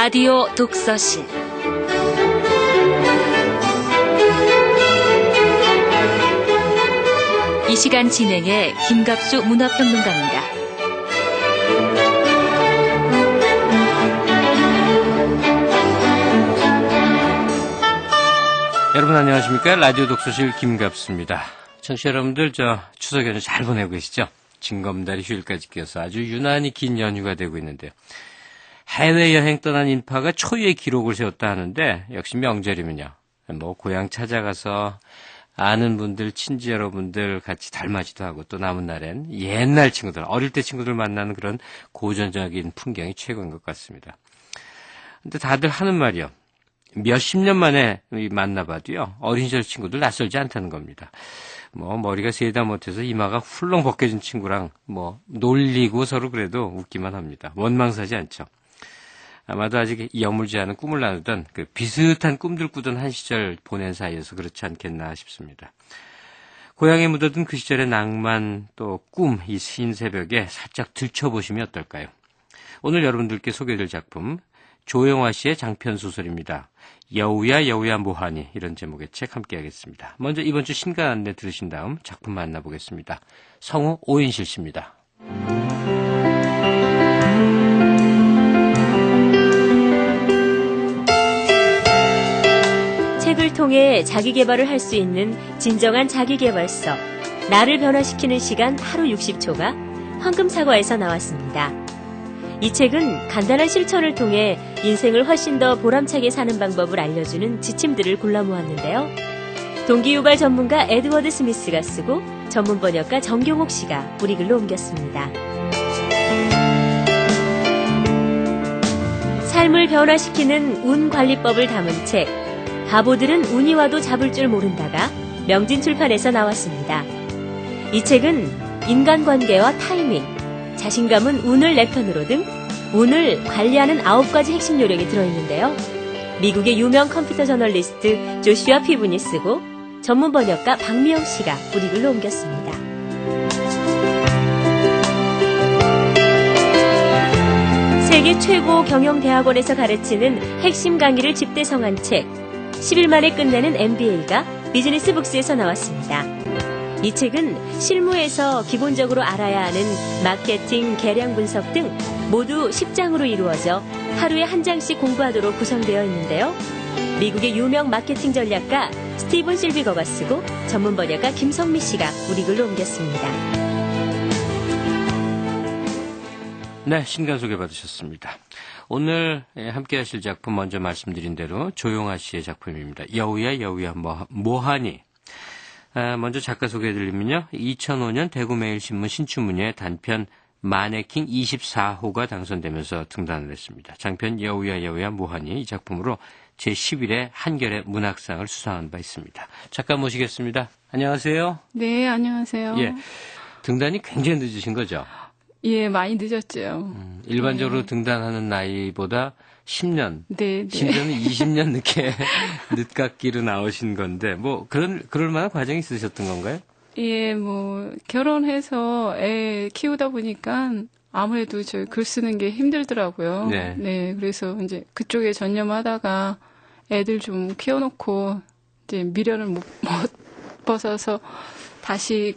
라디오 독서실 이 시간 진행의 김갑수 문화평론가입니다. 여러분 안녕하십니까? 라디오 독서실 김갑수입니다. 청취자 여러분들 추석 연휴 잘 보내고 계시죠? 징검다리 휴일까지 끼어서 아주 유난히 긴 연휴가 되고 있는데요. 해외여행 떠난 인파가 초유의 기록을 세웠다 하는데 역시 명절이면요. 고향 찾아가서 아는 분들, 친지 여러분들 같이 닮아지도 하고 또 남은 날엔 옛날 친구들, 어릴 때 친구들 만나는 그런 고전적인 풍경이 최고인 것 같습니다. 근데 다들 하는 말이요. 몇십 년 만에 만나봐도요. 어린 시절 친구들 낯설지 않다는 겁니다. 머리가 세다 못해서 이마가 훌렁 벗겨진 친구랑 놀리고 서로 그래도 웃기만 합니다. 원망사지 않죠. 아마도 아직 여물지 않은 꿈을 나누던 그 비슷한 꿈들 꾸던 한 시절 보낸 사이여서 그렇지 않겠나 싶습니다. 고향에 묻어든 그 시절의 낭만 또 꿈, 이 흰 새벽에 살짝 들춰보시면 어떨까요? 오늘 여러분들께 소개해드릴 작품 조영화 씨의 장편 소설입니다. 여우야 여우야 뭐하니 이런 제목의 책 함께 하겠습니다. 먼저 이번 주 신간 안내 들으신 다음 작품 만나보겠습니다. 성우 오인실 씨입니다. 책을 통해 자기 개발을 할 수 있는 진정한 자기개발서 나를 변화시키는 시간 하루 60초가 황금사과에서 나왔습니다. 이 책은 간단한 실천을 통해 인생을 훨씬 더 보람차게 사는 방법을 알려주는 지침들을 골라 모았는데요. 동기유발 전문가 에드워드 스미스가 쓰고 전문 번역가 정경옥 씨가 우리 글로 옮겼습니다. 삶을 변화시키는 운관리법을 담은 책 바보들은 운이 와도 잡을 줄 모른다가 명진출판에서 나왔습니다. 이 책은 인간관계와 타이밍, 자신감은 운을 내 편으로 등 운을 관리하는 9가지 핵심 요령이 들어있는데요. 미국의 유명 컴퓨터 저널리스트 조슈아 피분이 쓰고 전문 번역가 박미영 씨가 우리 글로 옮겼습니다. 세계 최고 경영대학원에서 가르치는 핵심 강의를 집대성한 책 10일 만에 끝내는 MBA가 비즈니스북스에서 나왔습니다. 이 책은 실무에서 기본적으로 알아야 하는 마케팅, 계량 분석 등 모두 10장으로 이루어져 하루에 한 장씩 공부하도록 구성되어 있는데요. 미국의 유명 마케팅 전략가 스티븐 실비거가 쓰고 전문 번역가 김성미 씨가 우리 글로 옮겼습니다. 네, 신간 소개받으셨습니다. 오늘 함께 하실 작품 먼저 말씀드린 대로 조영아 씨의 작품입니다. 여우야 여우야 뭐하니? 먼저 작가 소개해드리면요. 2005년 대구매일신문 신춘문예 단편 마네킹 24호가 당선되면서 등단을 했습니다. 장편 여우야 여우야 뭐하니 이 작품으로 제11회 한겨레 문학상을 수상한 바 있습니다. 작가 모시겠습니다. 안녕하세요. 네, 안녕하세요. 예, 등단이 굉장히 늦으신 거죠? 예, 많이 늦었죠. 일반적으로 네. 등단하는 나이보다 10년, 네, 네. 심지어는 20년 늦게 늦깎이로 나오신 건데, 그럴 만한 과정이 있으셨던 건가요? 예, 결혼해서 애 키우다 보니까 아무래도 저 글 쓰는 게 힘들더라고요. 네. 네, 그래서 이제 그쪽에 전념하다가 애들 좀 키워놓고 이제 미련을 못 벗어서 다시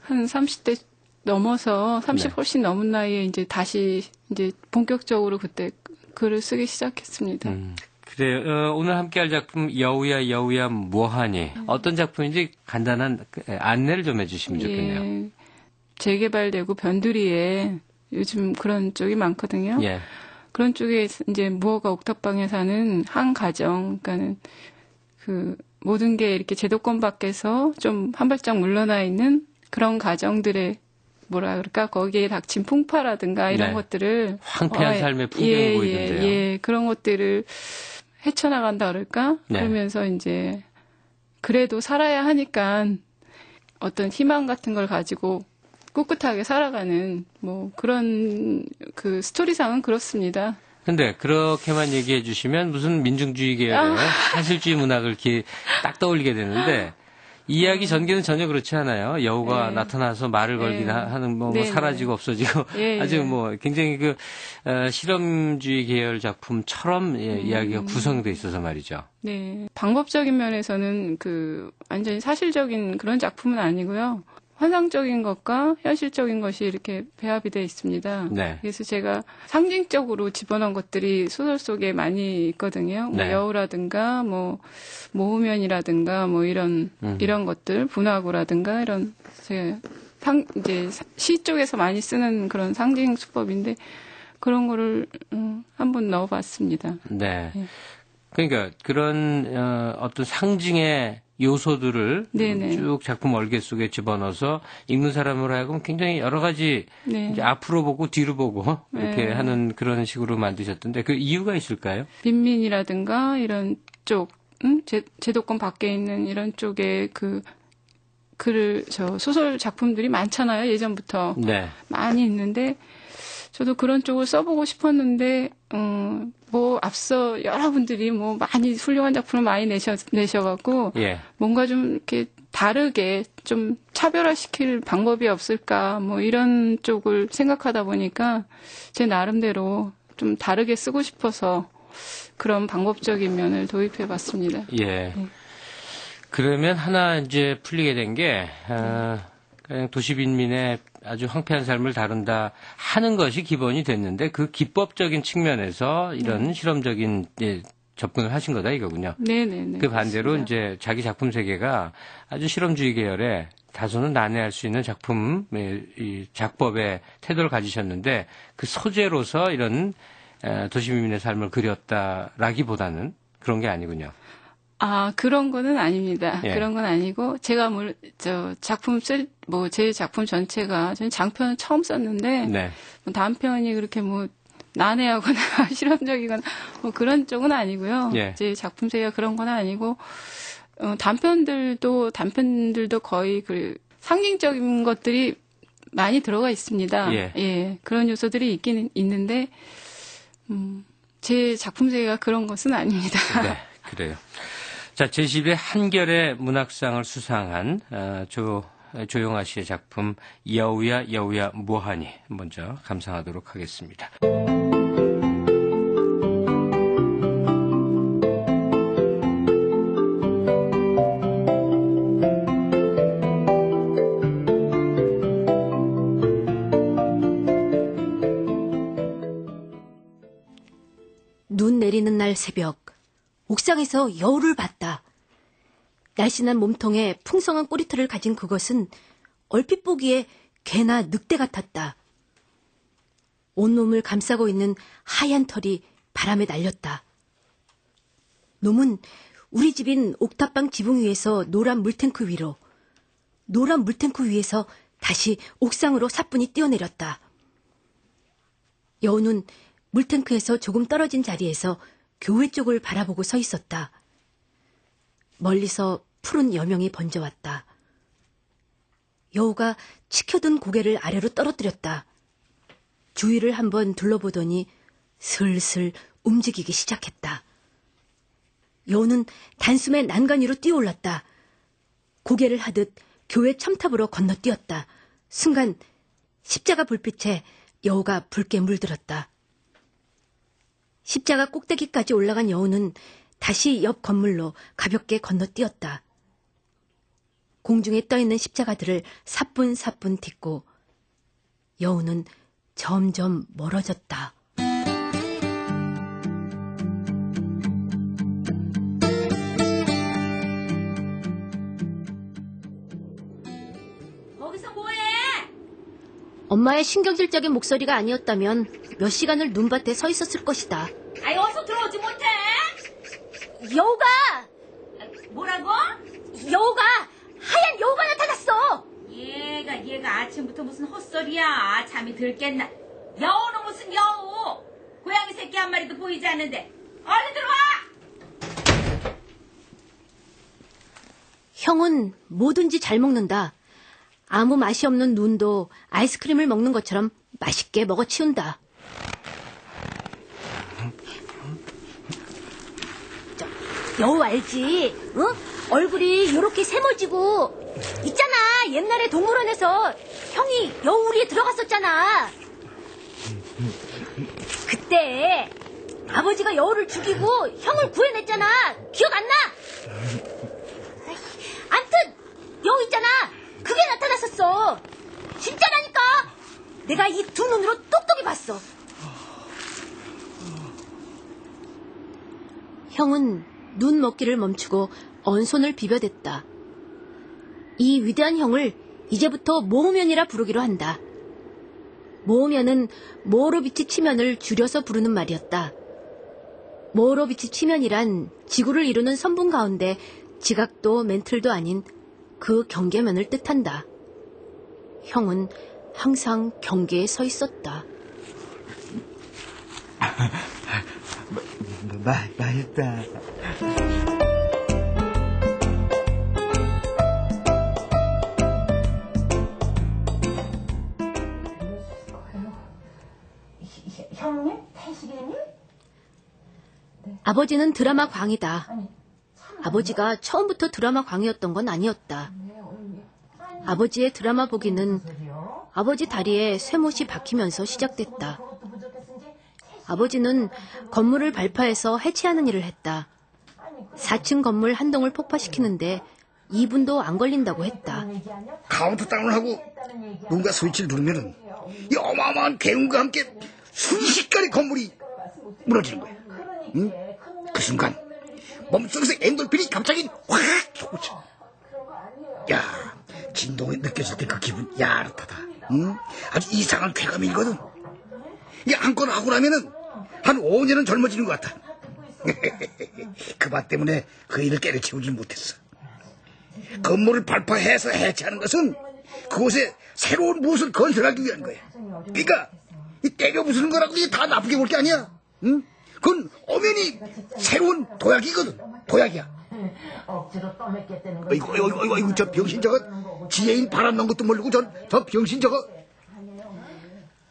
한 30대 넘어서 30 네. 훨씬 넘은 나이에 이제 다시 이제 본격적으로 그때 글을 쓰기 시작했습니다. 그래요. 오늘 함께 할 작품 여우야 여우야 뭐하니 어떤 작품인지 간단한 안내를 좀 해주시면 좋겠네요. 예, 재개발되고 변두리에 요즘 그런 쪽이 많거든요. 예. 그런 쪽에 이제 무허가 옥탑방에 사는 한 가정, 그러니까는 모든 게 이렇게 제도권 밖에서 좀 한 발짝 물러나 있는 그런 가정들의 거기에 닥친 풍파라든가 이런 네. 것들을 황폐한 삶의 풍경이 보이던데요. 예, 그런 것들을 헤쳐나간다 그럴까? 네. 그러면서 이제 그래도 살아야 하니까 어떤 희망 같은 걸 가지고 꿋꿋하게 살아가는 그런 스토리상은 그렇습니다. 근데 그렇게만 얘기해 주시면 무슨 민중주의 계열의 사실주의 문학을 이렇게 딱 떠올리게 되는데 이야기 전개는 전혀 그렇지 않아요. 여우가 네. 나타나서 말을 걸긴 네. 하는 뭐 네, 사라지고 없어지고 예, 아주 예. 뭐 굉장히 그 실험주의 계열 작품처럼 이야기가 구성돼 있어서 말이죠. 네. 방법적인 면에서는 완전히 사실적인 그런 작품은 아니고요. 환상적인 것과 현실적인 것이 이렇게 배합이 되어 있습니다. 네. 그래서 제가 상징적으로 집어넣은 것들이 소설 속에 많이 있거든요. 뭐 네. 여우라든가, 뭐, 모우면이라든가, 뭐 이런 것들, 분화구라든가, 이런, 이제 시 쪽에서 많이 쓰는 그런 상징 수법인데, 그런 거를, 한번 넣어봤습니다. 네. 네. 그러니까 그런 어떤 상징의 요소들을 네네. 쭉 작품 얼개 속에 집어넣어서 읽는 사람으로 하여금 굉장히 여러 가지 네. 이제 앞으로 보고 뒤로 보고 이렇게 네. 하는 그런 식으로 만드셨던데 그 이유가 있을까요? 빈민이라든가 이런 쪽, 제도권 밖에 있는 이런 쪽에 소설 작품들이 많잖아요. 예전부터. 네. 많이 있는데, 저도 그런 쪽을 써보고 싶었는데, 뭐, 앞서 여러분들이 뭐, 많이 훌륭한 작품을 많이 내셔갖고, 예. 뭔가 좀 이렇게 다르게 좀 차별화시킬 방법이 없을까, 뭐, 이런 쪽을 생각하다 보니까, 제 나름대로 좀 다르게 쓰고 싶어서, 그런 방법적인 면을 도입해 봤습니다. 예. 그러면 하나 이제 풀리게 된 게, 그냥 도시빈민의 아주 황폐한 삶을 다룬다 하는 것이 기본이 됐는데 그 기법적인 측면에서 이런 실험적인 접근을 하신 거다 이거군요. 네네네. 그 반대로 그렇습니다. 이제 자기 작품 세계가 아주 실험주의 계열의 다소는 난해할 수 있는 작품, 이 작법의 태도를 가지셨는데 그 소재로서 이런 도시민의 삶을 그렸다라기보다는 그런 게 아니군요. 아, 그런 거는 아닙니다. 예. 그런 건 아니고, 제가 제 작품 전체가, 저는 장편을 처음 썼는데, 네. 뭐 단편이 그렇게 뭐, 난해하거나, 실험적이거나, 뭐 그런 쪽은 아니고요. 예. 제 작품 세계가 그런 건 아니고, 단편들도 거의 상징적인 것들이 많이 들어가 있습니다. 예. 그런 요소들이 있긴 있는데, 제 작품 세계가 그런 것은 아닙니다. 네, 그래요. 자, 제10회 한결의 문학상을 수상한 조용아 씨의 작품 여우야 여우야 뭐하니 먼저 감상하도록 하겠습니다. 눈 내리는 날 새벽, 옥상에서 여우를 봤다. 날씬한 몸통에 풍성한 꼬리털을 가진 그것은 얼핏 보기에 개나 늑대 같았다. 온몸을 감싸고 있는 하얀 털이 바람에 날렸다. 놈은 우리 집인 옥탑방 지붕 위에서 노란 물탱크 위로, 노란 물탱크 위에서 다시 옥상으로 사뿐히 뛰어내렸다. 여우는 물탱크에서 조금 떨어진 자리에서 교회 쪽을 바라보고 서 있었다. 멀리서 푸른 여명이 번져왔다. 여우가 치켜든 고개를 아래로 떨어뜨렸다. 주위를 한번 둘러보더니 슬슬 움직이기 시작했다. 여우는 단숨에 난간 위로 뛰어올랐다. 고개를 하듯 교회 첨탑으로 건너뛰었다. 순간 십자가 불빛에 여우가 붉게 물들었다. 십자가 꼭대기까지 올라간 여우는 다시 옆 건물로 가볍게 건너뛰었다. 공중에 떠있는 십자가들을 사뿐사뿐 딛고 여우는 점점 멀어졌다. 거기서 뭐해? 엄마의 신경질적인 목소리가 아니었다면 몇 시간을 눈밭에 서 있었을 것이다. 아이, 어서 들어오지 못해? 여우가! 뭐라고? 여우가! 하얀 여우가 나타났어! 얘가 아침부터 무슨 헛소리야. 잠이 들겠나. 여우는 무슨 여우. 고양이 새끼 한 마리도 보이지 않는데. 얼른 들어와! 형은 뭐든지 잘 먹는다. 아무 맛이 없는 눈도 아이스크림을 먹는 것처럼 맛있게 먹어치운다. 여우 알지? 응? 얼굴이 요렇게 세모지고 있잖아. 옛날에 동물원에서 형이 여우리에 들어갔었잖아. 그때 아버지가 여우를 죽이고 형을 구해냈잖아. 기억 안 나? 암튼 여우 있잖아. 그게 나타났었어. 진짜라니까. 내가 이 두 눈으로 똑똑히 봤어. 형은 눈 먹기를 멈추고 언손을 비벼댔다. 이 위대한 형을 이제부터 모호면이라 부르기로 한다. 모호면은 모로비치 치면을 줄여서 부르는 말이었다. 모로비치 치면이란 지구를 이루는 선분 가운데 지각도 멘틀도 아닌 그 경계면을 뜻한다. 형은 항상 경계에 서 있었다. 맛있다. 형님? 태식이님? 아버지는 드라마 광이다. 아버지가 처음부터 드라마 광이었던 건 아니었다. 아버지의 드라마 보기는 아버지 다리에 쇠못이 박히면서 시작됐다. 아버지는 건물을 발파해서 해체하는 일을 했다. 4층 건물 한 동을 폭파시키는데 2분도 안 걸린다고 했다. 카운트다운을 하고 누군가 스위치를 누르면은 이 어마어마한 괴음과 함께 순식간에 건물이 무너지는 거야. 응? 그 순간 몸속에서 엔돌핀이 갑자기 확 솟구쳐. 야, 진동이 느껴질 때 그 기분 야릇하다. 응? 아주 이상한 쾌감이거든. 이게 안건 하고 나면은 한 5년은 젊어지는 것 같아. 그 맛 때문에 그 일을 깨려치우지 못했어. 건물을 발파해서 해체하는 것은 그곳에 새로운 무엇을 건설하기 위한 거야. 그러니까 이 때려 부수는 거라고 이게 다 나쁘게 볼 게 아니야. 응? 그건 엄연히 새로운 도약이거든. 도약이야. 어이구, 저 병신 저거 지혜인 바람 넣은 것도 모르고 저 병신 저거.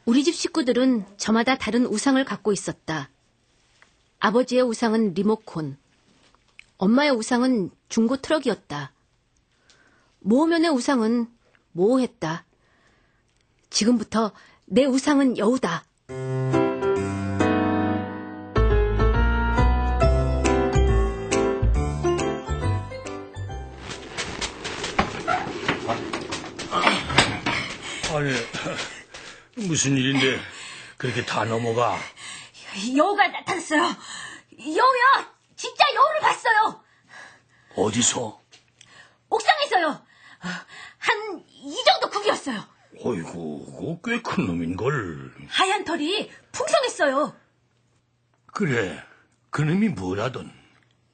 우리 집 식구들은 저마다 다른 우상을 갖고 있었다. 아버지의 우상은 리모콘, 엄마의 우상은 중고 트럭이었다. 모호면의 우상은 모호했다. 지금부터 내 우상은 여우다. 아니, 무슨 일인데 그렇게 다 넘어가? 여우가 나타났어요. 여우요. 진짜 여우를 봤어요. 어디서? 옥상에서요. 한 이 정도 크기였어요. 어이구, 그거 꽤 큰 놈인걸. 하얀 털이 풍성했어요. 그래, 그 놈이 뭐라던?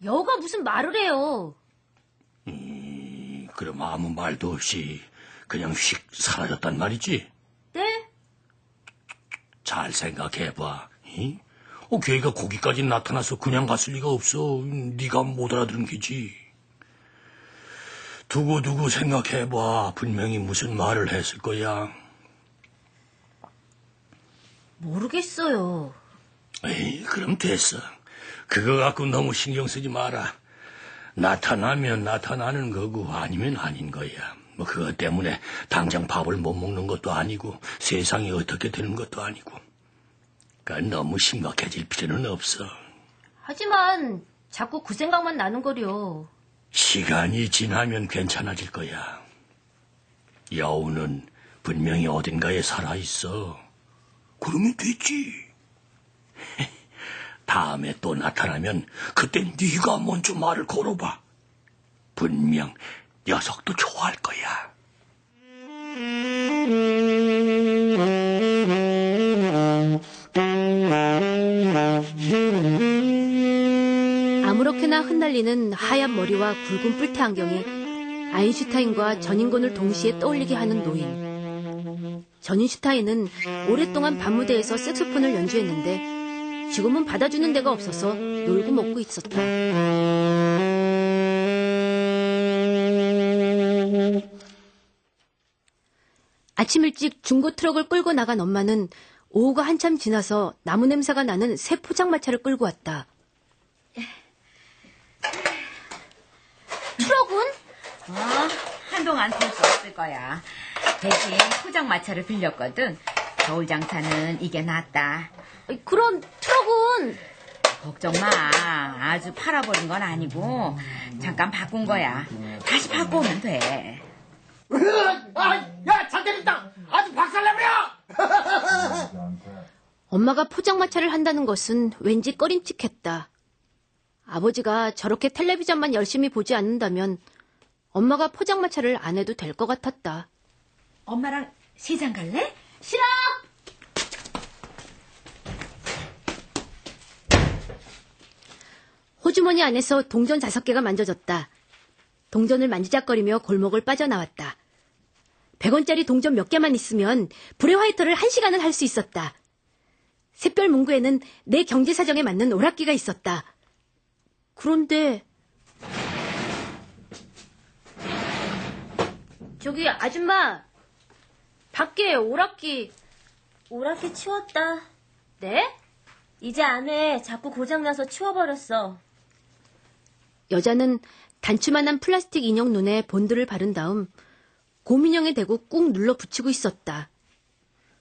여우가 무슨 말을 해요. 그럼 아무 말도 없이 그냥 휙 사라졌단 말이지? 네? 잘 생각해봐. 걔가 거기까지 나타나서 그냥 갔을 리가 없어. 네가 못 알아들은 게지. 두고두고 생각해봐. 분명히 무슨 말을 했을 거야. 모르겠어요. 에이, 그럼 됐어. 그거 갖고 너무 신경 쓰지 마라. 나타나면 나타나는 거고 아니면 아닌 거야. 뭐 그것 때문에 당장 밥을 못 먹는 것도 아니고 세상이 어떻게 되는 것도 아니고. 그러니까 너무 심각해질 필요는 없어. 하지만 자꾸 그 생각만 나는 거려. 시간이 지나면 괜찮아질 거야. 여우는 분명히 어딘가에 살아있어. 그러면 됐지. 다음에 또 나타나면 그땐 네가 먼저 말을 걸어봐. 분명 녀석도 좋아할 거야. 아무렇게나 흩날리는 하얀 머리와 굵은 뿔테 안경에 아인슈타인과 전인권을 동시에 떠올리게 하는 노인. 전인슈타인은 오랫동안 밤무대에서 색소폰을 연주했는데 지금은 받아주는 데가 없어서 놀고 먹고 있었다. 아침 일찍 중고 트럭을 끌고 나간 엄마는 오후가 한참 지나서 나무 냄새가 나는 새 포장마차를 끌고 왔다. 트럭 한동안 될 수 없을 거야. 대신 포장마차를 빌렸거든. 겨울 장사는 이게 낫다. 그럼 트럭은? 걱정 마. 아주 팔아버린 건 아니고 잠깐 바꾼 거야. 다시 바꿔오면 돼. 야, 잘되겠다. 아주 박살내버려. 엄마가 포장마차를 한다는 것은 왠지 꺼림칙했다. 아버지가 저렇게 텔레비전만 열심히 보지 않는다면 엄마가 포장마차를 안 해도 될 것 같았다. 엄마랑 시장 갈래? 싫어! 호주머니 안에서 동전 5개가 만져졌다. 동전을 만지작거리며 골목을 빠져나왔다. 100원짜리 동전 몇 개만 있으면 불의 화이터를 1시간은 할 수 있었다. 샛별 문구에는 내 경제 사정에 맞는 오락기가 있었다. 그런데 저기 아줌마, 밖에 오락기 치웠다. 네? 이제 안 해. 자꾸 고장나서 치워버렸어. 여자는 단추만한 플라스틱 인형 눈에 본드를 바른 다음 곰인형에 대고 꾹 눌러 붙이고 있었다.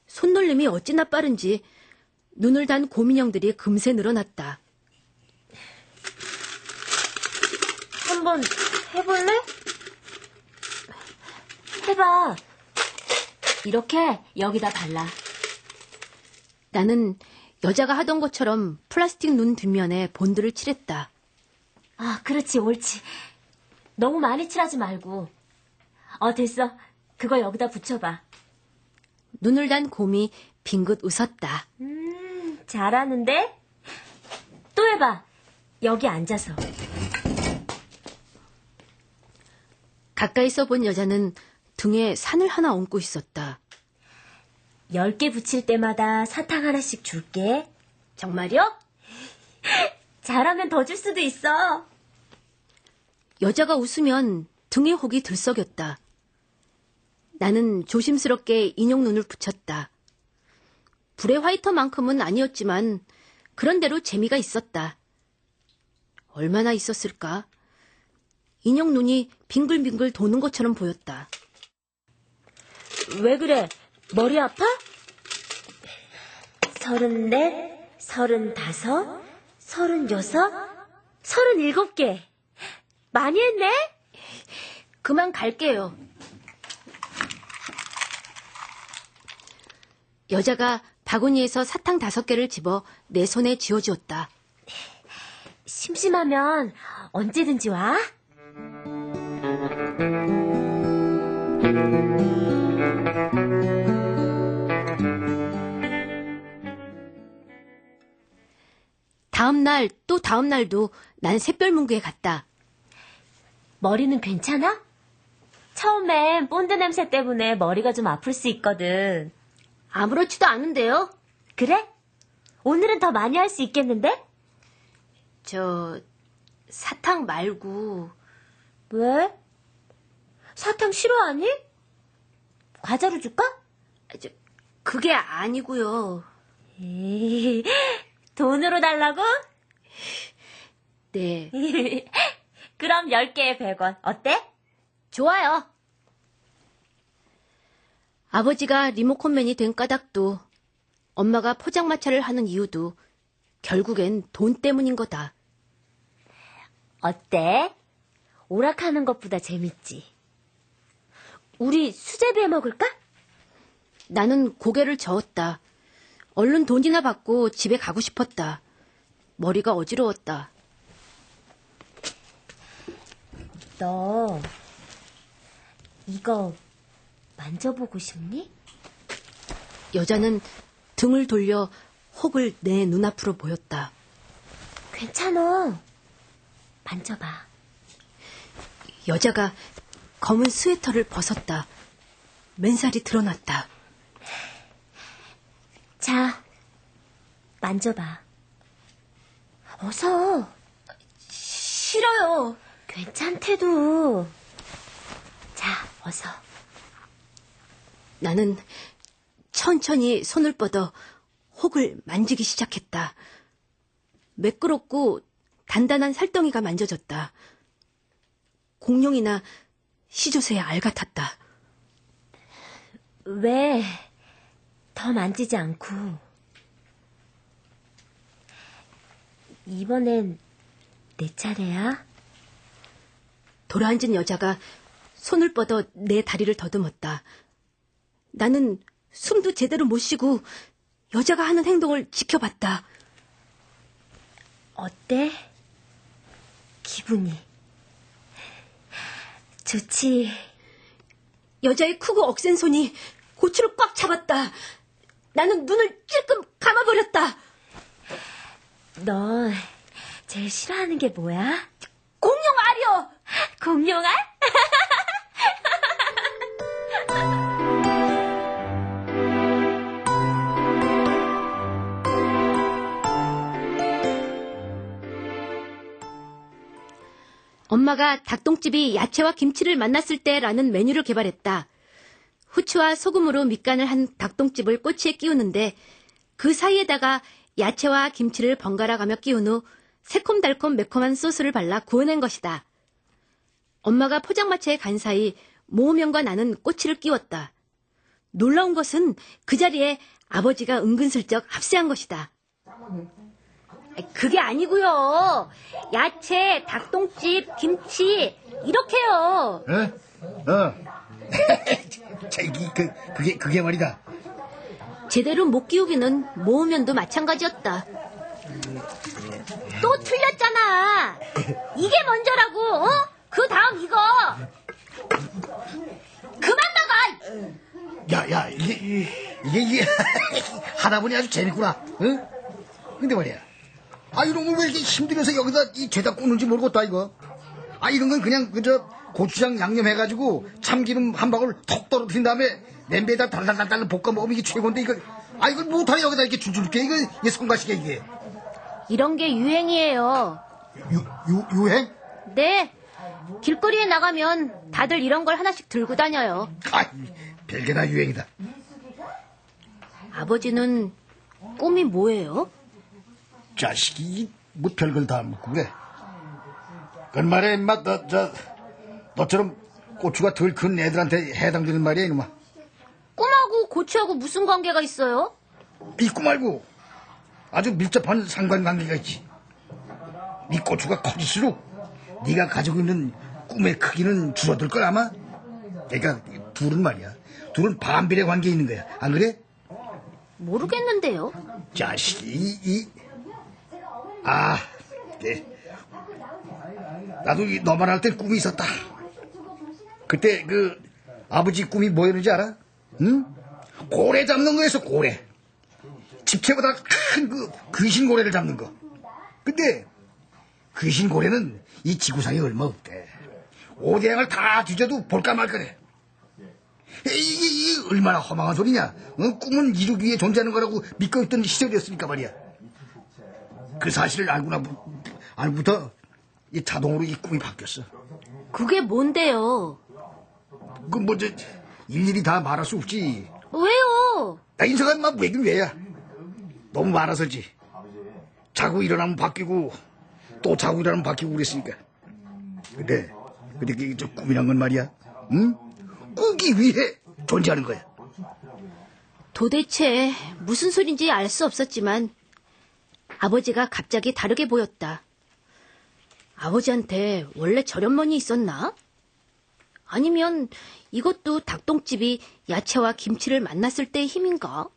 손놀림이 어찌나 빠른지 눈을 단 곰인형들이 금세 늘어났다. 한번 해볼래? 해봐. 이렇게 여기다 발라. 나는 여자가 하던 것처럼 플라스틱 눈 뒷면에 본드를 칠했다. 아, 그렇지, 옳지. 너무 많이 칠하지 말고. 됐어. 그거 여기다 붙여봐. 눈을 단 곰이 빙긋 웃었다. 잘하는데? 또 해봐. 여기 앉아서. 가까이서 본 여자는 등에 산을 하나 얹고 있었다. 10개 붙일 때마다 사탕 하나씩 줄게. 정말요? 잘하면 더 줄 수도 있어. 여자가 웃으면 등에 혹이 들썩였다. 나는 조심스럽게 인형 눈을 붙였다. 불의 화이터만큼은 아니었지만 그런대로 재미가 있었다. 얼마나 있었을까? 인형 눈이 빙글빙글 도는 것처럼 보였다. 왜 그래? 머리 아파? 34, 35, 36, 37개. 많이 했네? 그만 갈게요. 여자가 바구니에서 사탕 5개를 집어 내 손에 쥐어주었다. 심심하면 언제든지 와. 다음 날 또 다음 날도 난 샛별문구에 갔다. 머리는 괜찮아? 처음엔 본드 냄새 때문에 머리가 좀 아플 수 있거든. 아무렇지도 않은데요? 그래? 오늘은 더 많이 할 수 있겠는데? 사탕 말고. 왜? 사탕 싫어하니? 과자로 줄까? 그게 아니고요. 에이, 돈으로 달라고? 네. 그럼 10개에 100원. 어때? 좋아요. 아버지가 리모컨맨이 된 까닭도 엄마가 포장마차를 하는 이유도 결국엔 돈 때문인 거다. 어때? 오락하는 것보다 재밌지? 우리 수제비 해 먹을까? 나는 고개를 저었다. 얼른 돈이나 받고 집에 가고 싶었다. 머리가 어지러웠다. 너 이거 만져보고 싶니? 여자는 등을 돌려 혹을 내 눈앞으로 보였다. 괜찮아. 만져봐. 여자가 검은 스웨터를 벗었다. 맨살이 드러났다. 자, 만져봐. 어서. 싫어요. 괜찮대도. 자, 어서. 나는 천천히 손을 뻗어 혹을 만지기 시작했다. 매끄럽고 단단한 살덩이가 만져졌다. 공룡이나 시조새의 알 같았다. 왜 더 만지지 않고? 이번엔 내 차례야? 돌아앉은 여자가 손을 뻗어 내 다리를 더듬었다. 나는 숨도 제대로 못 쉬고 여자가 하는 행동을 지켜봤다. 어때? 기분이. 좋지. 여자의 크고 억센 손이 고추를 꽉 잡았다. 나는 눈을 찔끔 감아버렸다. 넌 제일 싫어하는 게 뭐야? 공룡알이요! 공룡알? 엄마가 닭똥집이 야채와 김치를 만났을 때라는 메뉴를 개발했다. 후추와 소금으로 밑간을 한 닭똥집을 꼬치에 끼우는데 그 사이에다가 야채와 김치를 번갈아 가며 끼운 후 새콤달콤 매콤한 소스를 발라 구워낸 것이다. 엄마가 포장마차에 간 사이 모호명과 나는 꼬치를 끼웠다. 놀라운 것은 그 자리에 아버지가 은근슬쩍 합세한 것이다. 그게 아니고요. 야채, 닭똥집, 김치 이렇게요. 자, 그게 말이다. 제대로 못 끼우기는 모으면도 마찬가지였다. 또 틀렸잖아. 이게 먼저라고. 어? 그 다음 이거. 그만 나가. 야, 이게 하다 보니 아주 재밌구나. 응? 근데 말이야. 이런 걸 왜 이렇게 힘들어서 여기다 이 죄다 꽂는지 모르겠다, 이거. 이런 건 그냥 고추장 양념해가지고 참기름 한 방울 톡 떨어뜨린 다음에 냄비에다 달달달달 볶아 먹으면 이게 최고인데, 이걸 못하네, 여기다 이렇게 줄줄게. 이게 성가시게, 이게. 이런 게 유행이에요. 유행? 네. 길거리에 나가면 다들 이런 걸 하나씩 들고 다녀요. 별게 다 유행이다. 아버지는 꿈이 뭐예요? 자식이 뭐 별걸 다 먹고 그래. 그건 말이야, 인마. 너처럼 고추가 덜 큰 애들한테 해당되는 말이야, 이놈아. 꿈하고 고추하고 무슨 관계가 있어요? 있고 말고 아주 밀접한 상관관계가 있지. 네 고추가 커질수록 네가 가지고 있는 꿈의 크기는 줄어들 걸 아마. 그러니까 둘은 말이야. 둘은 반비례 관계에 있는 거야. 안 그래? 모르겠는데요. 자식이 네. 나도 너만 할 때 꿈이 있었다. 그때 아버지 꿈이 뭐였는지 알아? 응? 고래 잡는 거였어, 고래. 집채보다 큰 귀신고래를 잡는 거. 근데 귀신고래는 이 지구상에 얼마 없대. 5대양을 다 뒤져도 볼까 말까래. 이게 얼마나 허망한 소리냐. 꿈은 이루기 위해 존재하는 거라고 믿고 있던 시절이었으니까 말이야. 그 사실을 알고부터 이 자동으로 이 꿈이 바뀌었어. 그게 뭔데요? 일일이 다 말할 수 없지. 왜요? 나 인생가 막 왜긴 왜야. 너무 많아서지. 자고 일어나면 바뀌고 또 자고 일어나면 바뀌고 그랬으니까. 근데 저 꿈이란 건 말이야. 응? 꾸기 위해 존재하는 거야. 도대체 무슨 소린지 알 수 없었지만 아버지가 갑자기 다르게 보였다. 아버지한테 원래 저렴머니 있었나? 아니면 이것도 닭똥집이 야채와 김치를 만났을 때의 힘인가?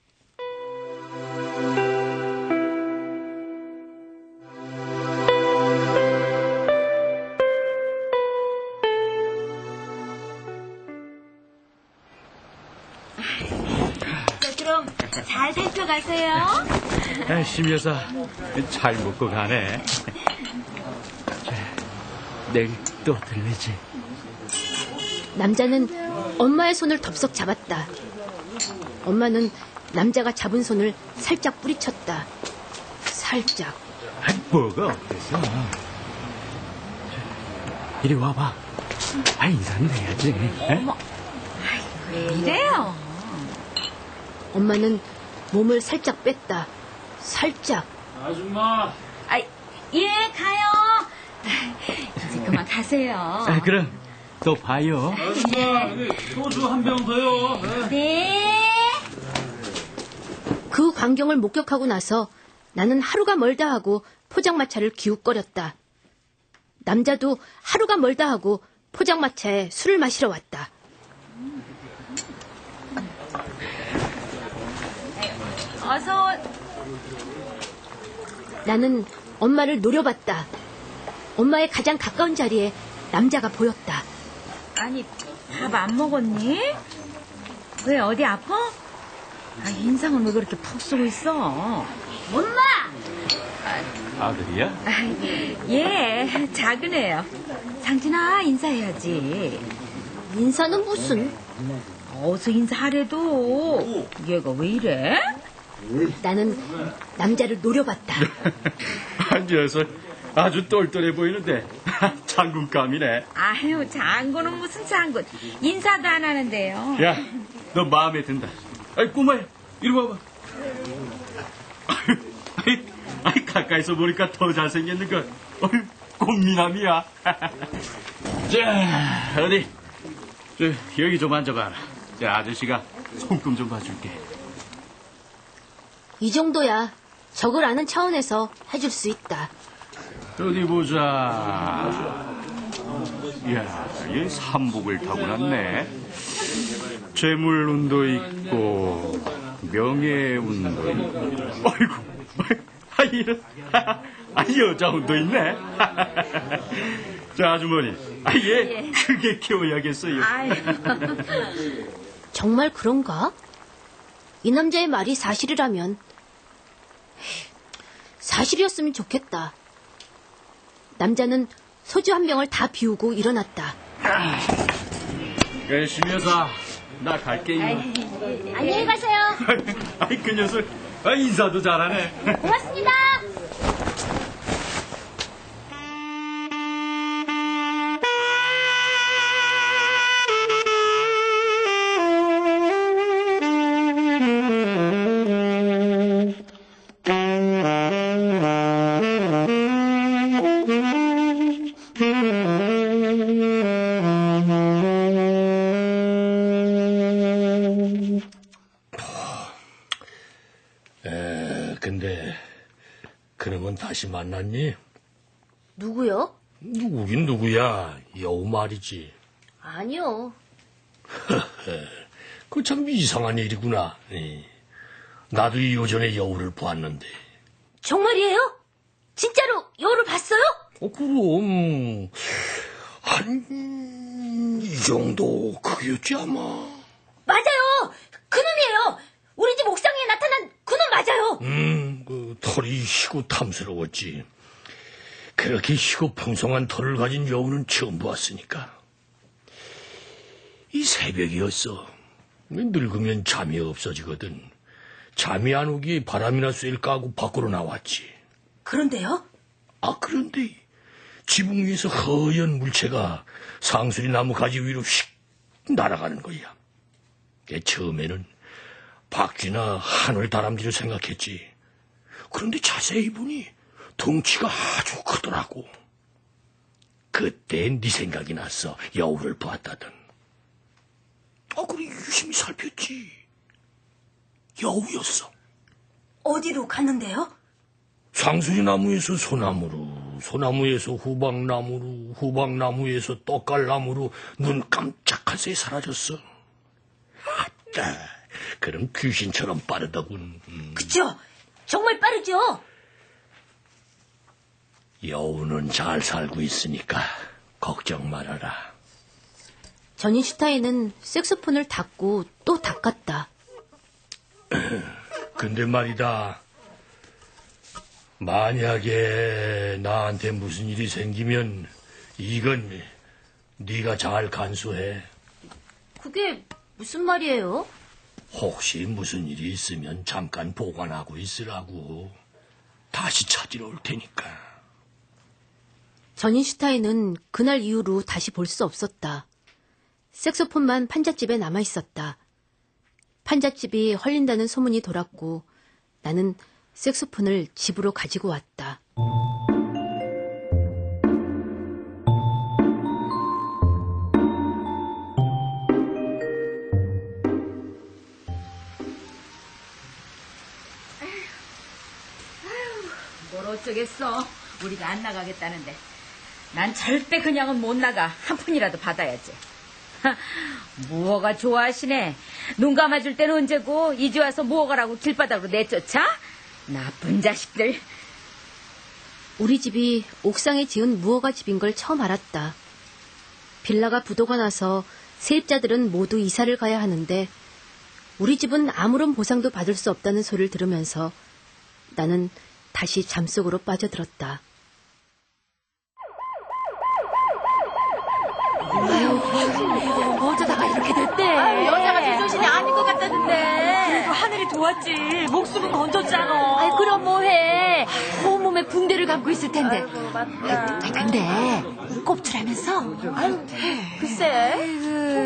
그럼 잘 살펴가세요. 심여사 잘 먹고 가네. 내일 또 들리지. 남자는 엄마의 손을 덥석 잡았다. 엄마는 남자가 잡은 손을 살짝 뿌리쳤다. 살짝. 뭐가 어때서? 이리 와봐. 인사는 해야지. 어머, 왜 이래요? 엄마는 몸을 살짝 뺐다. 살짝. 아줌마. 예, 가요. 이제 그만 가세요. 그럼 또 봐요. 소주 한 병 더요. 네. 그 광경을 목격하고 나서 나는 하루가 멀다 하고 포장마차를 기웃거렸다. 남자도 하루가 멀다 하고 포장마차에 술을 마시러 왔다. 어서. 나는 엄마를 노려봤다. 엄마의 가장 가까운 자리에 남자가 보였다. 아니, 밥 안 먹었니? 왜 어디 아파? 인상은 왜 그렇게 푹 쓰고 있어? 엄마! 아들이야? 예, 작은 애요. 상진아, 인사해야지. 인사는 무슨? 어서 인사하래도. 얘가 왜 이래? 나는 남자를 노려봤다. 녀석 아주 똘똘해 보이는데 장군감이네. 아유, 장군은 무슨 장군. 인사도 안 하는데요. 야, 너 마음에 든다. 아이, 꼬마야, 이리 와봐. 아이, 가까이서 보니까 더 잘생겼는 걸. 꽃미남이야. 자, 어디, 여기 좀 앉아봐라. 자, 아저씨가 손금 좀 봐줄게. 이 정도야. 적을 아는 차원에서 해줄 수 있다. 어디 보자. 이야, 얘 삼복을 타고났네. 재물운도 있고 명예운도 있고. 아이고, 이런. 여자운도 있네. 자, 아주머니, 얘 크게 키워야겠어요. 정말 그런가? 이 남자의 말이 사실이라면 사실이었으면 좋겠다. 남자는 소주 한 병을 다 비우고 일어났다. 심여사, 나 갈게요. 안녕히 가세요. 그 녀석 인사도 잘하네. 고맙습니다. 근데 그놈은 다시 만났니? 누구요? 누구긴 누구야. 여우 말이지. 아니요. 그 참 이상한 일이구나. 나도 이 요전에 여우를 보았는데. 정말이에요? 진짜로 여우를 봤어요? 그럼 한 이 정도 크기였지 아마. 맞아요. 그놈이에요. 우리 집 옥상에 나타난 그놈 맞아요. 그 털이 희고 탐스러웠지. 그렇게 희고 풍성한 털을 가진 여우는 처음 보았으니까. 이 새벽이었어. 늙으면 잠이 없어지거든. 잠이 안 오기 바람이나 쐴까 하고 밖으로 나왔지. 그런데요? 그런데 지붕 위에서 허연 물체가 상수리 나무 가지 위로 휙 날아가는 거야. 처음에는 박쥐나 하늘 다람쥐를 생각했지. 그런데 자세히 보니 덩치가 아주 크더라고. 그때 네 생각이 났어. 여우를 보았다던. 그래 유심히 살폈지. 여우였어. 어디로 갔는데요? 상수리 나무에서 소나무로, 소나무에서 후방나무로, 후방나무에서 떡갈나무로 눈 깜짝할 새에 사라졌어. 아따, 그럼 귀신처럼 빠르더군. 그쵸? 정말 빠르죠? 여우는 잘 살고 있으니까 걱정 말아라. 전인슈타인은 색소폰을 닫고 또 닦았다. 근데 말이다. 만약에 나한테 무슨 일이 생기면 이건 네가 잘 간수해. 그게 무슨 말이에요? 혹시 무슨 일이 있으면 잠깐 보관하고 있으라고. 다시 찾으러 올 테니까. 전인슈타인은 그날 이후로 다시 볼 수 없었다. 색소폰만 판잣집에 남아있었다. 판잣집이 헐린다는 소문이 돌았고 나는 색소폰을 집으로 가지고 왔다. 어쩌겠어. 우리가 안 나가겠다는데. 난 절대 그냥은 못 나가. 한 푼이라도 받아야지. 무허가 좋아하시네. 눈 감아줄 때는 언제고 이제 와서 무허가라고 길바닥으로 내쫓아? 나쁜 자식들. 우리 집이 옥상에 지은 무허가 집인 걸 처음 알았다. 빌라가 부도가 나서 세입자들은 모두 이사를 가야 하는데 우리 집은 아무런 보상도 받을 수 없다는 소리를 들으면서 나는 다시 잠속으로 빠져들었다. 어쩌다가 이렇게 됐대. 여자가 제정신이 아닌 것 같다던데. 그리고 하늘이 도왔지. 목숨은 건졌잖아. 그럼 뭐해. 온몸에 붕대를 감고 있을 텐데. 근데 꼽추라면서? 글쎄,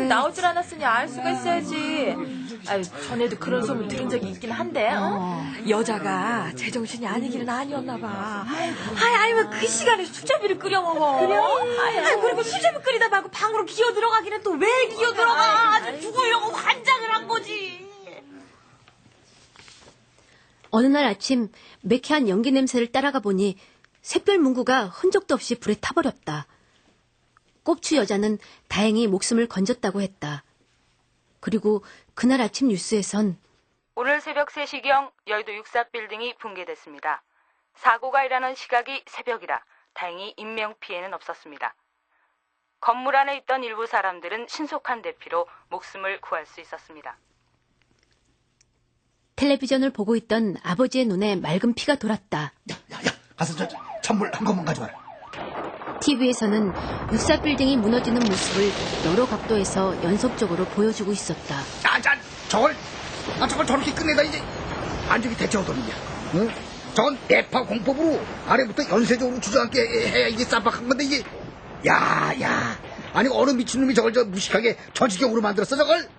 나올 줄 알았으니 알 수가 있어야지. 전에도 그런 소문 들은 적이 있긴 한데, 여자가 제정신이 아니기는 아니었나 봐. 아니면 그 시간에 수제비를 끓여 먹어. 그리고 수제비 끓이다 말고 방으로 기어 들어가기는 또 왜 기어 들어가? 아주 죽으려고 환장을 한 거지. 어느 날 아침 매캐한 연기 냄새를 따라가 보니 샛별 문구가 흔적도 없이 불에 타버렸다. 꼽추 여자는 다행히 목숨을 건졌다고 했다. 그리고 그날 아침 뉴스에선 오늘 새벽 3시경 여의도 64빌딩이 붕괴됐습니다. 사고가 일어난 시각이 새벽이라 다행히 인명피해는 없었습니다. 건물 안에 있던 일부 사람들은 신속한 대피로 목숨을 구할 수 있었습니다. 텔레비전을 보고 있던 아버지의 눈에 맑은 피가 돌았다. 가서 천물 한 것만 가져와라. TV에서는 64빌딩이 무너지는 모습을 여러 각도에서 연속적으로 보여주고 있었다. 저걸 저렇게 끝내다 이제 안쪽이 대체 어떠느냐? 응? 저건 대파 공법으로 아래부터 연쇄적으로 주저앉게 해야 이게 쌈박한 건데 이게 아니 어느 미친놈이 저걸 무식하게 저 지경으로 만들었어 저걸?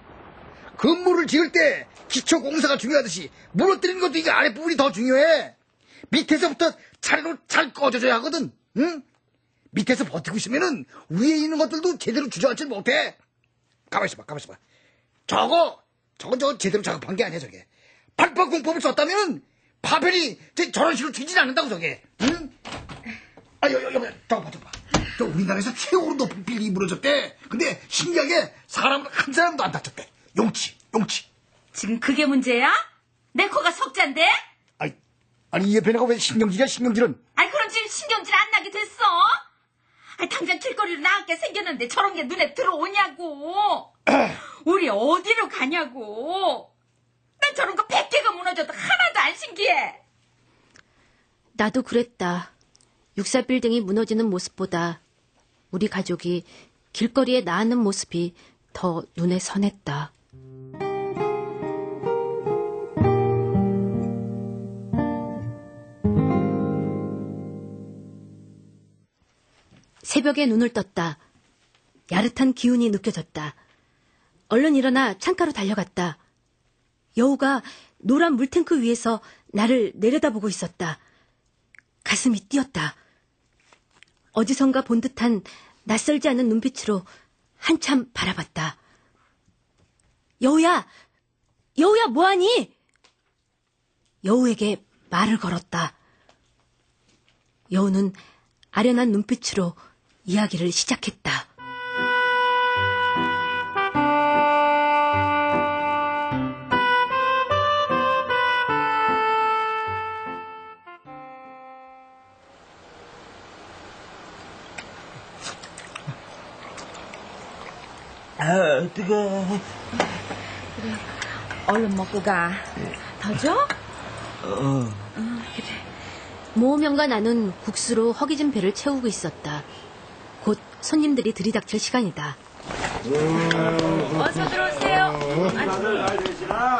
건물을 지을 때 기초 공사가 중요하듯이 무너뜨리는 것도 이게 아랫부분이 더 중요해. 밑에서부터 차례로 잘 꺼져줘야 하거든. 응? 밑에서 버티고 있으면은 위에 있는 것들도 제대로 주저앉지 못해. 가만히 있어봐. 저건 제대로 작업한 게 아니야 저게. 발파 공법을 썼다면 파편이 저런 식으로 튀진 않는다고 저게. 응? 저거 봐. 저 우리나라에서 최고로 높은 빌딩이 무너졌대. 근데 신기하게 한 사람도 안 다쳤대. 용치. 지금 그게 문제야? 내 코가 석잔데? 아니 이 옆에 내가 왜 신경질은? 그럼 지금 신경질 안 나게 됐어? 당장 길거리로 나가게 생겼는데 저런 게 눈에 들어오냐고. 우리 어디로 가냐고. 난 저런 거 100개가 무너져도 하나도 안 신기해. 나도 그랬다. 64빌딩이 무너지는 모습보다 우리 가족이 길거리에 나앉는 모습이 더 눈에 선했다. 새벽에 눈을 떴다. 야릇한 기운이 느껴졌다. 얼른 일어나 창가로 달려갔다. 여우가 노란 물탱크 위에서 나를 내려다보고 있었다. 가슴이 뛰었다. 어디선가 본 듯한 낯설지 않은 눈빛으로 한참 바라봤다. 여우야 뭐하니? 여우에게 말을 걸었다. 여우는 아련한 눈빛으로 이야기를 시작했다. 뜨거워. 그래, 얼른 먹고 가. 더 줘? 그래. 모호명과 나는 국수로 허기진 배를 채우고 있었다. 곧 손님들이 들이닥칠 시간이다. 어서 들어오세요.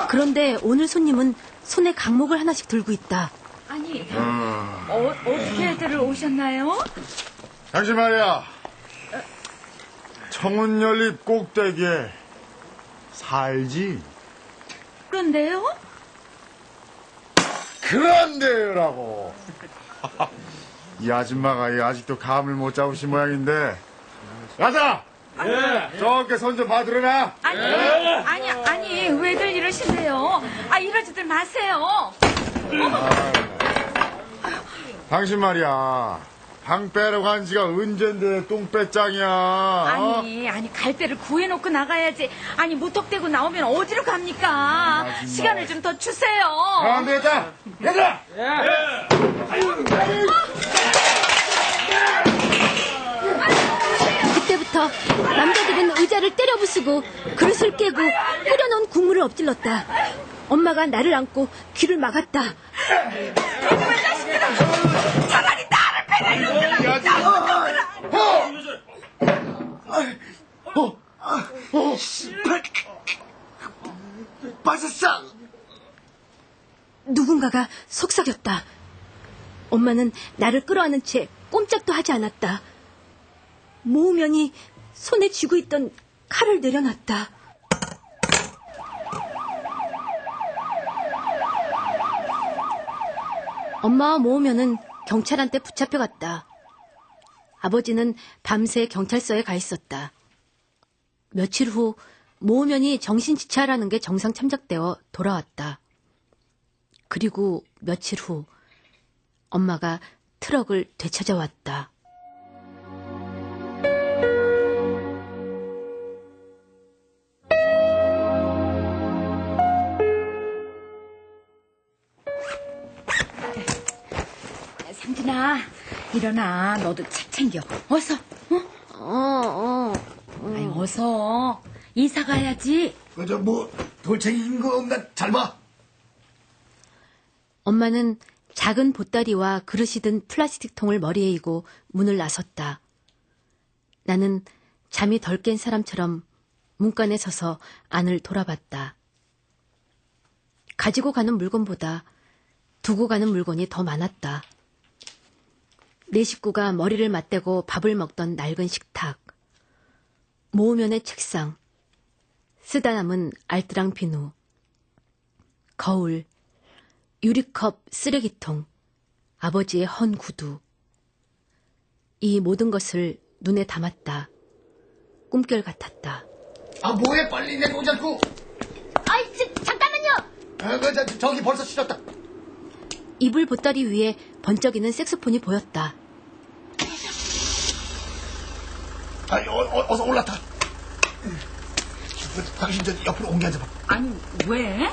그런데 오늘 손님은 손에 강목을 하나씩 들고 있다. 아니, 어떻게들 오셨나요? 당신 말이야, 청운연립 꼭대기에 살지? 그런데요? 그런데요라고. 이 아줌마가 아직도 감을 못 잡으신 모양인데. 가자. 저렇게 손 좀 봐들어라. 아니, 왜들 이러신대요? 이러지들 마세요. 당신 말이야. 방 빼러 간 지가 언젠데 똥배짱이야. 아니 갈 데를 구해놓고 나가야지. 아니 무턱대고 나오면 어디로 갑니까? 시간을 좀 더 주세요. 안 되겠다. 얘들아. 그때부터 남자들은 의자를 때려 부수고 그릇을 깨고 끓여놓은 국물을 엎질렀다. 엄마가 나를 안고 귀를 막았다. 이놈의 자식들아! 차라리 나를 패내려! 맞았어. 누군가가 속삭였다. 엄마는 나를 끌어안은 채 꼼짝도 하지 않았다. 모으면이 손에 쥐고 있던 칼을 내려놨다. 엄마와 모으면은 경찰한테 붙잡혀갔다. 아버지는 밤새 경찰서에 가 있었다. 며칠 후 모으면이 정신지체하라는 게 정상 참작되어 돌아왔다. 그리고 며칠 후 엄마가 트럭을 되찾아왔다. 상진아, 일어나. 너도 책 챙겨. 어서. 아이, 어서. 이사 가야지. 그저 뭐 돌챙이인 거 없나 잘 봐. 엄마는 작은 보따리와 그릇이 든 플라스틱 통을 머리에 이고 문을 나섰다. 나는 잠이 덜 깬 사람처럼 문간에 서서 안을 돌아봤다. 가지고 가는 물건보다 두고 가는 물건이 더 많았다. 내 식구가 머리를 맞대고 밥을 먹던 낡은 식탁, 모으면의 책상, 쓰다 남은 알뜰한 비누, 거울, 유리컵, 쓰레기통, 아버지의 헌 구두. 이 모든 것을 눈에 담았다. 꿈결 같았다. 아 뭐해 빨리 내 돈 잡고. 아이 잠깐만요. 저기 벌써 씻었다. 이불 보따리 위에 번쩍이는 색소폰이 보였다. 어서 올라타. 당신 저 옆으로 옮겨 앉아봐. 아니, 왜?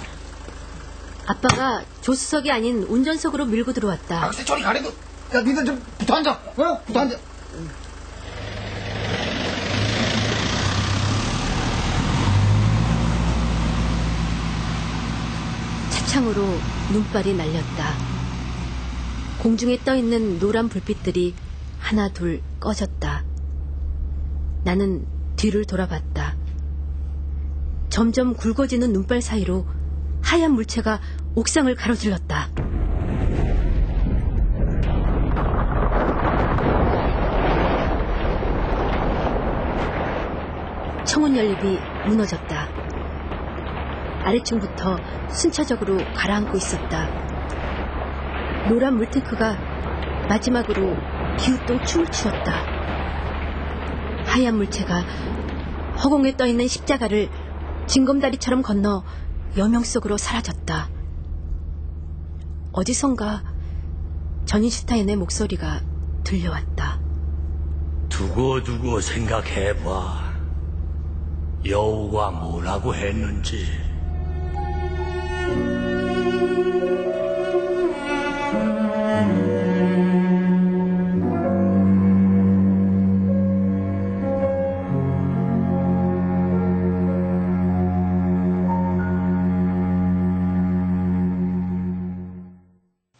아빠가 조수석이 아닌 운전석으로 밀고 들어왔다. 글쎄 저리 가래도. 야 니들 좀 붙어 앉아. 붙어 앉아. 차창으로 눈발이 날렸다. 공중에 떠있는 노란 불빛들이 하나 둘 꺼졌다. 나는 뒤를 돌아봤다. 점점 굵어지는 눈발 사이로 하얀 물체가 옥상을 가로질렀다. 청혼 연립이 무너졌다. 아래층부터 순차적으로 가라앉고 있었다. 노란 물탱크가 마지막으로 기웃동 춤을 추었다. 하얀 물체가 허공에 떠있는 십자가를 징검다리처럼 건너 여명 속으로 사라졌다. 어디선가 전인슈타인의 목소리가 들려왔다. 두고 생각해봐. 여우가 뭐라고 했는지.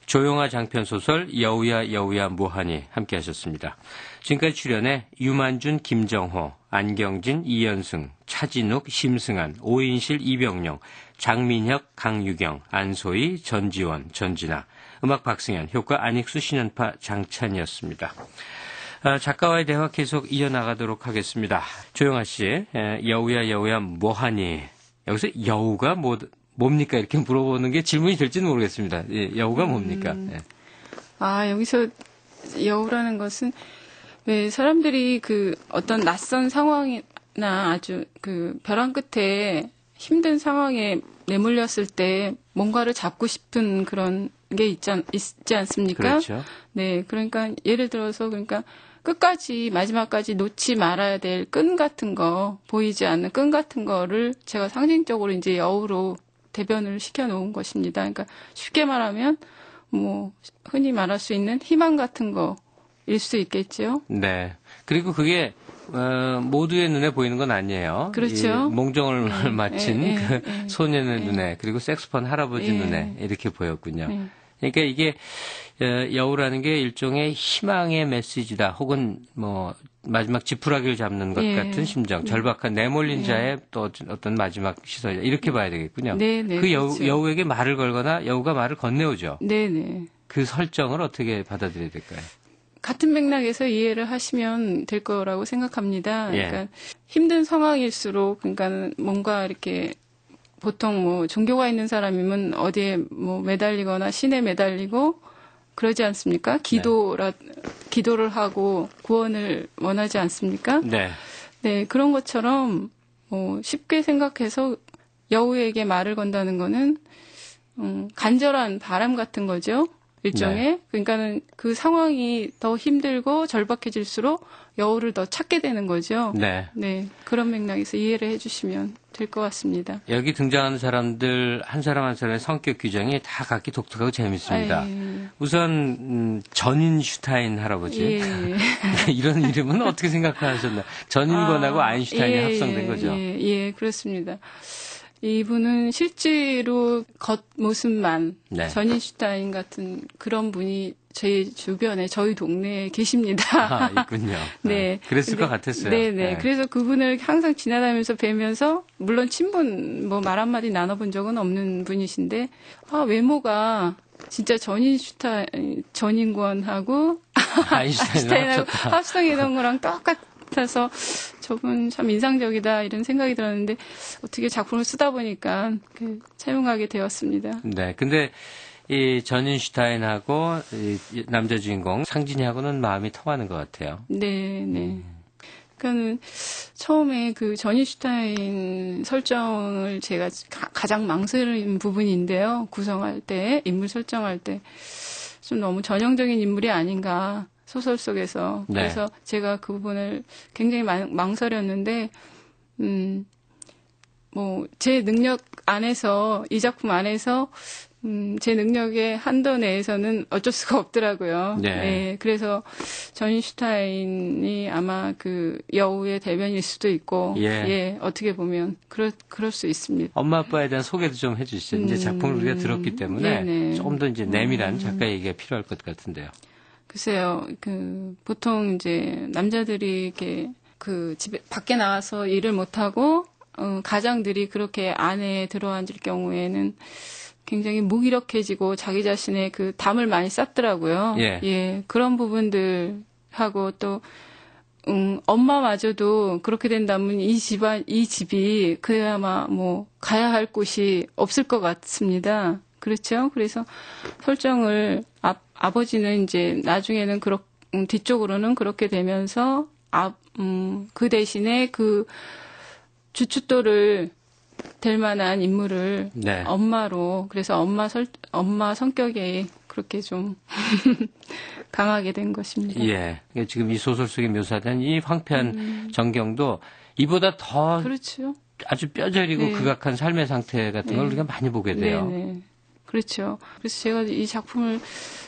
조용화 장편소설 여우야 여우야 뭐하니 함께 하셨습니다. 지금까지 출연해 유만준, 김정호, 안경진, 이연승, 차진욱, 심승한, 오인실, 이병용, 장민혁, 강유경, 안소희, 전지원, 전진아, 음악 박승현, 효과 안익수, 신연파, 장찬이었습니다. 작가와의 대화 계속 이어나가도록 하겠습니다. 조용화 씨, 여우야 여우야 뭐하니. 여기서 여우가 뭡니까? 이렇게 물어보는 게 질문이 될지는 모르겠습니다. 예, 여우가 뭡니까? 예. 여기서 여우라는 것은 왜 사람들이 그 어떤 낯선 상황이나 아주 그 벼랑 끝에 힘든 상황에 내몰렸을 때 뭔가를 잡고 싶은 그런 게 있지 않습니까? 그렇죠. 네, 그러니까 예를 들어서 그러니까 끝까지 마지막까지 놓지 말아야 될 끈 같은 거, 보이지 않는 끈 같은 거를 제가 상징적으로 이제 여우로 대변을 시켜 놓은 것입니다. 그러니까 쉽게 말하면 뭐 흔히 말할 수 있는 희망 같은 거일 수 있겠죠. 네. 그리고 그게 모두의 눈에 보이는 건 아니에요. 그렇죠. 이 몽정을 마친 그 소년의 예. 눈에 그리고 색소폰 할아버지 예. 눈에 이렇게 보였군요. 예. 그러니까 이게 여우라는 게 일종의 희망의 메시지다. 혹은 뭐 마지막 지푸라기를 잡는 것 예. 같은 심정, 절박한 내몰린 자의 또 어떤 마지막 시선이다. 이렇게 봐야 되겠군요. 네, 네, 그 그렇죠. 여우에게 말을 걸거나 여우가 말을 건네오죠. 네, 네. 그 설정을 어떻게 받아들여야 될까요? 같은 맥락에서 이해를 하시면 될 거라고 생각합니다. 예. 그러니까 힘든 상황일수록 그러니까 뭔가 이렇게 보통 뭐 종교가 있는 사람이면 어디에 뭐 매달리거나 신에 매달리고 그러지 않습니까? 기도를 하고 구원을 원하지 않습니까? 네. 네, 그런 것처럼 뭐 쉽게 생각해서 여우에게 말을 건다는 거는 간절한 바람 같은 거죠. 일종의. 네. 그러니까는 그 상황이 더 힘들고 절박해질수록 여우를 더 찾게 되는 거죠. 네. 네, 그런 맥락에서 이해를 해주시면 될 것 같습니다. 여기 등장하는 사람들 한 사람 한 사람의 성격 규정이 다 각기 독특하고 재밌습니다. 우선 전인 슈타인 할아버지. 예. 이런 이름은 어떻게 생각하셨나요? 전인권하고 아인슈타인이 합성된 거죠. 예, 그렇습니다. 이분은 실제로 겉모습만 네. 전인슈타인 같은 그런 분이 제 주변에 저희 동네에 계십니다. 있군요. 네. 그랬을 것 같았어요. 네. 네. 그래서 그분을 항상 지나다니면서 뵈면서 물론 친분 뭐 말 한마디 나눠본 적은 없는 분이신데 외모가 진짜 전인권하고 아인슈타인하고 합성했던 거랑 똑같아서 저분 참 인상적이다 이런 생각이 들었는데 어떻게 작품을 쓰다 보니까 채용하게 되었습니다. 네. 근데 이 전인슈타인하고 이 남자 주인공 상진이하고는 마음이 통하는 것 같아요. 네. 그러니까는 처음에 그 전인슈타인 설정을 제가 가장 망설인 부분인데요. 구성할 때, 인물 설정할 때 좀 너무 전형적인 인물이 아닌가 소설 속에서. 네. 그래서 제가 그 부분을 굉장히 망설였는데, 뭐 제 능력 안에서 이 작품 안에서 제 능력의 한도 내에서는 어쩔 수가 없더라고요. 네. 그래서 전인슈타인이 아마 그 여우의 대변일 수도 있고, 어떻게 보면 그럴 수 있습니다. 엄마 아빠에 대한 소개도 좀 해주시죠. 이제 작품을 우리가 들었기 때문에 조금 더 이제 내밀한 작가 얘기가 필요할 것 같은데요. 글쎄요, 보통 이제 남자들이 이렇게 집에 밖에 나와서 일을 못 하고 가장들이 그렇게 안에 들어앉을 경우에는 굉장히 무기력해지고 자기 자신의 그 담을 많이 쌓더라고요. 그런 부분들하고 또 엄마마저도 그렇게 된다면 이 집이 그야마 뭐 가야 할 곳이 없을 것 같습니다. 그렇죠? 그래서 설정을 아버지는 이제 나중에는 뒤쪽으로는 그렇게 되면서 그 대신에 그 주춧돌을 될 만한 인물을 엄마로 그래서 엄마 성격이 그렇게 좀 강하게 된 것입니다. 예, 지금 이 소설 속에 묘사된 이 황폐한 전경도 이보다 더 그렇죠. 아주 뼈저리고 극악한 삶의 상태 같은 걸 우리가 많이 보게 돼요. 네. 그렇죠. 그래서 제가 이 작품을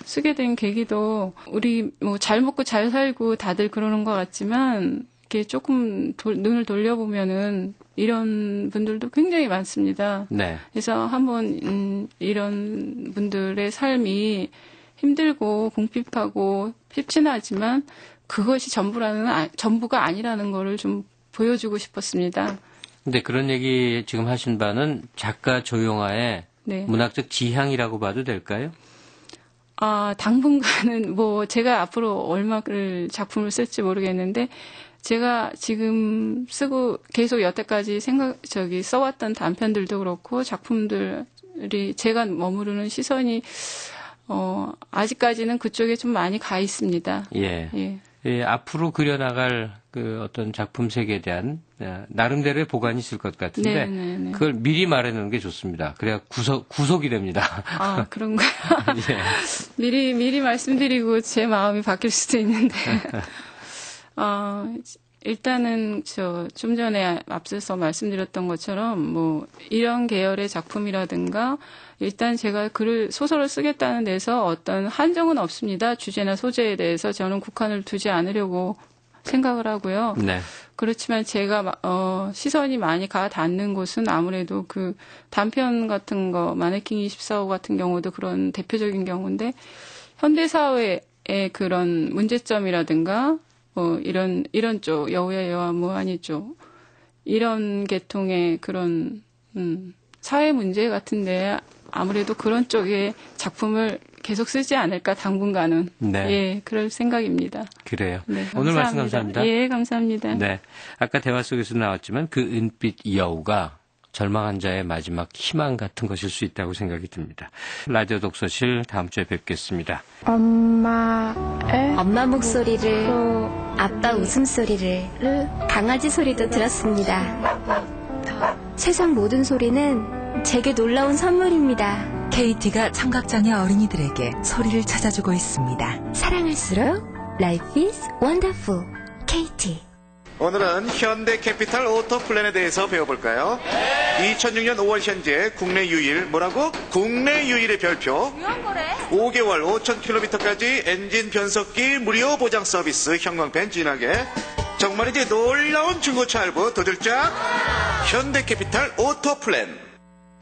쓰게 된 계기도 우리 뭐 잘 먹고 잘 살고 다들 그러는 것 같지만 이렇게 조금 눈을 돌려보면은 이런 분들도 굉장히 많습니다. 네. 그래서 한번 이런 분들의 삶이 힘들고 궁핍하고 핍진하지만 그것이 전부가 아니라는 거를 좀 보여주고 싶었습니다. 근데 그런 얘기 지금 하신 바는 작가 조용화의 문학적 지향이라고 봐도 될까요? 당분간은 뭐 제가 앞으로 얼마를 작품을 쓸지 모르겠는데 제가 지금 쓰고 계속 여태까지 써왔던 단편들도 그렇고 작품들이 제가 머무르는 시선이 아직까지는 그쪽에 좀 많이 가 있습니다. 예, 앞으로 그려나갈 그 어떤 작품 색에 대한 나름대로의 보관이 있을 것 같은데 네네네. 그걸 미리 말해놓는 게 좋습니다. 그래야 구속이 됩니다. 아, 그런가요? 예. 미리 말씀드리고 제 마음이 바뀔 수도 있는데. 일단은 좀 전에 앞서서 말씀드렸던 것처럼 뭐 이런 계열의 작품이라든가 일단 제가 소설을 쓰겠다는 데서 어떤 한정은 없습니다. 주제나 소재에 대해서 저는 국한을 두지 않으려고 생각을 하고요. 네. 그렇지만 제가 시선이 많이 가 닿는 곳은 아무래도 그 단편 같은 거 마네킹 24호 같은 경우도 그런 대표적인 경우인데 현대 사회의 그런 문제점이라든가 이런 쪽 여우야 여와 무한이 쪽 이런 계통의 그런 사회 문제 같은데 아무래도 그런 쪽의 작품을 계속 쓰지 않을까 당분간은. 네. 예, 그럴 생각입니다. 그래요. 네, 오늘 말씀 감사합니다. 예, 감사합니다. 네. 아까 대화 속에서 나왔지만 그 은빛 여우가 절망한 자의 마지막 희망 같은 것일 수 있다고 생각이 듭니다. 라디오 독서실 다음 주에 뵙겠습니다. 엄마 목소리를, 아빠 웃음소리를, 강아지 소리도 들었습니다. 세상 모든 소리는 제게 놀라운 선물입니다. KT가 청각장애 어린이들에게 소리를 찾아주고 있습니다. 사랑할수록 Life is wonderful. KT. 오늘은 현대캐피탈 오토플랜에 대해서 배워볼까요? 2006년 5월 현재 국내 유일 국내 유일의 별표 5개월 5,000km까지 엔진 변속기 무료 보장 서비스 형광펜 진하게 정말이지 놀라운 중고차 할부 도들짝 현대캐피탈 오토플랜.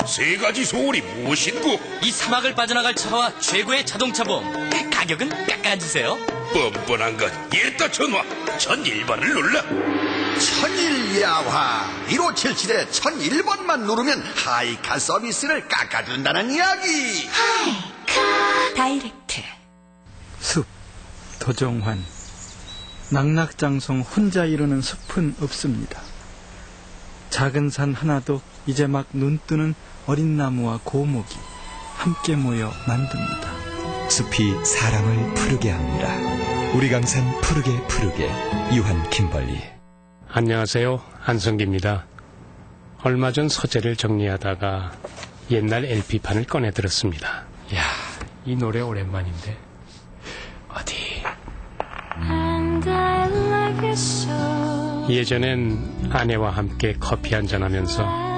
세 가지 소울이 무엇인고? 이 사막을 빠져나갈 차와 최고의 자동차 보험. 가격은 깎아주세요. 뻔뻔한 것. 예따 전화. 1001번을 눌러. 1001야화 1577에 1001번만 누르면 하이카 서비스를 깎아준다는 이야기. 하이카 다이렉트. 숲 도정환. 낙낙장성 혼자 이루는 숲은 없습니다. 작은 산 하나도 이제 막 눈뜨는 어린 나무와 고목이 함께 모여 만듭니다. 숲이 사람을 푸르게 합니다. 우리 강산 푸르게 유한 김벌리. 안녕하세요. 안성기입니다. 얼마 전 서재를 정리하다가 옛날 LP판을 꺼내 들었습니다. 이야, 이 노래 오랜만인데 어디? 예전엔 아내와 함께 커피 한잔하면서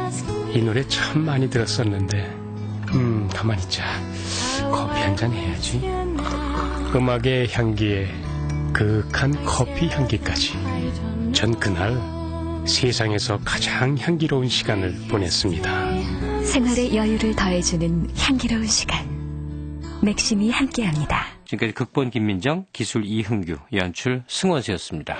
이 노래 참 많이 들었었는데 가만히 있자. 커피 한잔 해야지. 음악의 향기에 그윽한 커피 향기까지. 전 그날 세상에서 가장 향기로운 시간을 보냈습니다. 생활의 여유를 더해주는 향기로운 시간. 맥심이 함께합니다. 지금까지 극본 김민정, 기술 이흥규, 연출 승원 씨였습니다.